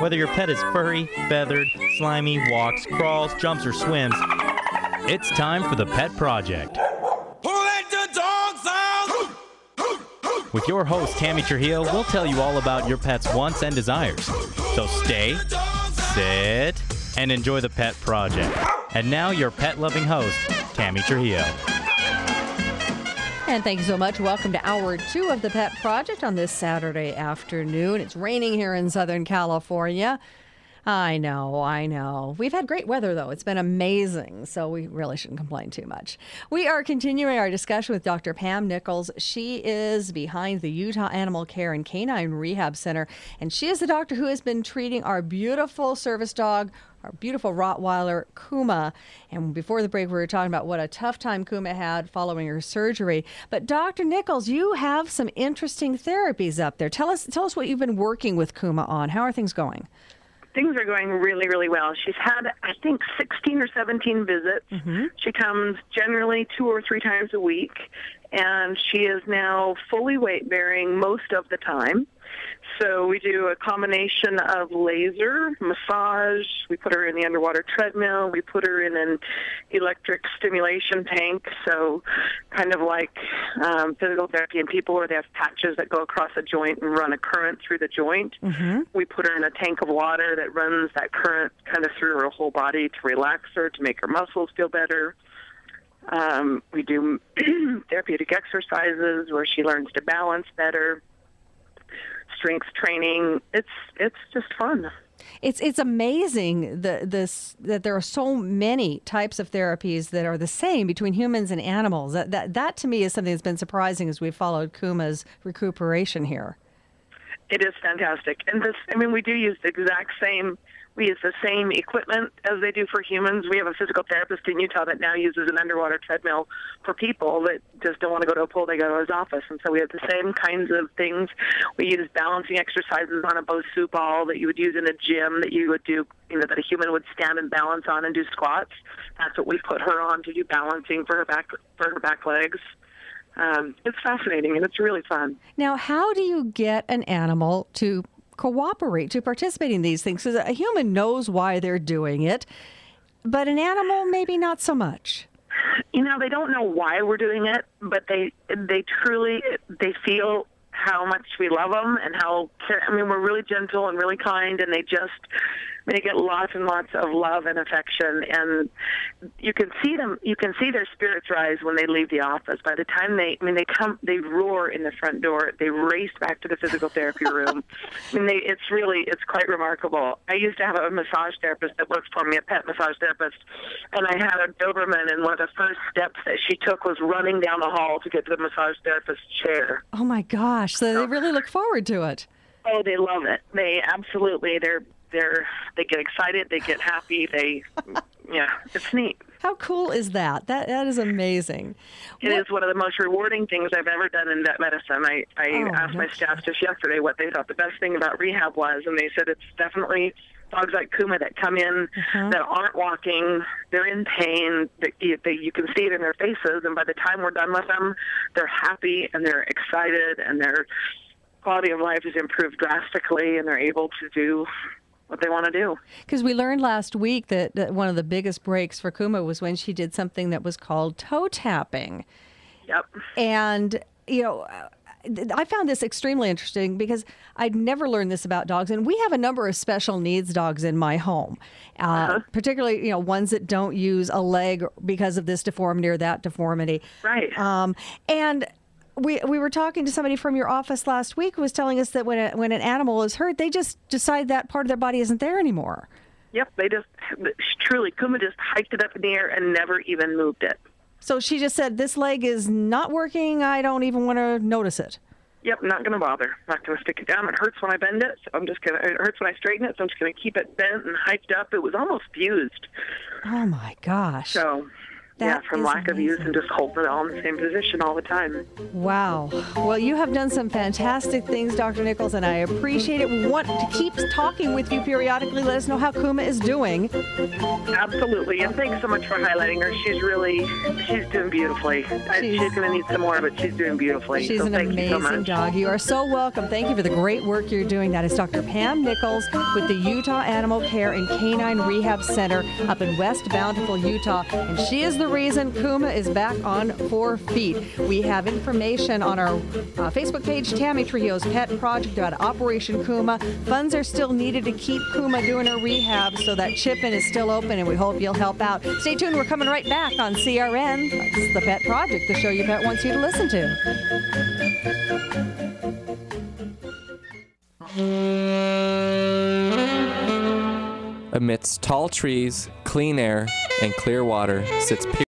Whether your pet is furry, feathered, slimy, walks, crawls, jumps, or swims, it's time for the Pet Project. With your host, Tammy Trujillo, we'll tell you all about your pet's wants and desires. So stay, sit, and enjoy the Pet Project. And now your pet-loving host, Tammy Trujillo. And thank you so much. Welcome to Hour 2 of the Pet Project on this Saturday afternoon. It's raining here in Southern California. I know. We've had great weather, though. It's been amazing, so we really shouldn't complain too much. We are continuing our discussion with Dr. Pam Nichols. She is behind the Utah Animal Care and Canine Rehab Center, and she is the doctor who has been treating our beautiful service dog, our beautiful Rottweiler, Kuma. And before the break, we were talking about what a tough time Kuma had following her surgery. But Dr. Nichols, you have some interesting therapies up there. Tell us what you've been working with Kuma on. How are things going? Things are going really, really well. She's had, I think, 16 or 17 visits. Mm-hmm. She comes generally 2 or 3 times a week, and she is now fully weight-bearing most of the time. So we do a combination of laser, massage, we put her in the underwater treadmill, we put her in an electric stimulation tank, so kind of like physical therapy in people where they have patches that go across a joint and run a current through the joint. Mm-hmm. We put her in a tank of water that runs that current kind of through her whole body to relax her, to make her muscles feel better. We do therapeutic exercises where she learns to balance better. Strength training. It's just fun. It's amazing that there are so many types of therapies that are the same between humans and animals. That to me is something that's been surprising as we've followed Kuma's recuperation here. It is fantastic. And we do use the exact same. We use the same equipment as they do for humans. We have a physical therapist in Utah that now uses an underwater treadmill for people that just don't want to go to a pool. They go to his office. And so we have the same kinds of things. We use balancing exercises on a Bosu ball that you would use in a gym that you would do, that a human would stand and balance on and do squats. That's what we put her on to do balancing for her back legs. It's fascinating, and it's really fun. Now, how do you get an animal to cooperate, to participate in these things? Because a human knows why they're doing it, but an animal maybe not so much. They don't know why we're doing it, but they truly feel how much we love them and we're really gentle and really kind, and they get lots and lots of love and affection, and you can see their spirits rise when they leave the office. By the time they roar in the front door, they race back to the physical therapy room. It's quite remarkable. I used to have a massage therapist that worked for me, a pet massage therapist, and I had a Doberman, and one of the first steps that she took was running down the hall to get to the massage therapist's chair. Oh my gosh, so they really look forward to it. Oh, they love it. They absolutely, they get excited, they get happy, it's neat. How cool is that? That is amazing. It is one of the most rewarding things I've ever done in vet medicine. I asked my staff just yesterday what they thought the best thing about rehab was, and they said it's definitely dogs like Kuma that come in that aren't walking, they're in pain, you can see it in their faces, and by the time we're done with them, they're happy and they're excited, and their quality of life is improved drastically, and they're able to do what they want to do. Because we learned last week that one of the biggest breaks for Kuma was when she did something that was called toe tapping. Yep. And, I found this extremely interesting because I'd never learned this about dogs. And we have a number of special needs dogs in my home, particularly, ones that don't use a leg because of this deformity or that deformity. Right. And we were talking to somebody from your office last week who was telling us that when an animal is hurt, they just decide that part of their body isn't there anymore. Yep, Kuma just hiked it up in the air and never even moved it. So she just said, this leg is not working, I don't even want to notice it. Yep, not going to bother. Not going to stick it down. It hurts when I bend it, so it hurts when I straighten it, so I'm just going to keep it bent and hiked up. It was almost fused. Oh my gosh. So from is lack of use amazing. and just holding it all in the same position all the time. Wow. Well, you have done some fantastic things, Dr. Nichols, and I appreciate it. We want to keep talking with you periodically. Let us know how Kuma is doing. Absolutely, and thanks so much for highlighting her. She's doing beautifully. She's going to need some more, but she's doing beautifully. She's so an thank you so amazing much. dog. You are so welcome. Thank you for the great work you're doing. That is Dr. Pam Nichols with the Utah Animal Care and Canine Rehab Center up in West Bountiful, Utah. And she is the reason Kuma is back on 4 feet. We have information on our Facebook page, Tammy Trujillo's Pet Project, about Operation Kuma. Funds are still needed to keep Kuma doing her rehab, so that chip-in is still open, and we hope you'll help out. Stay tuned. We're coming right back on CRN. It's the Pet Project, the show your pet wants you to listen to. Amidst tall trees, clean air, and clear water sits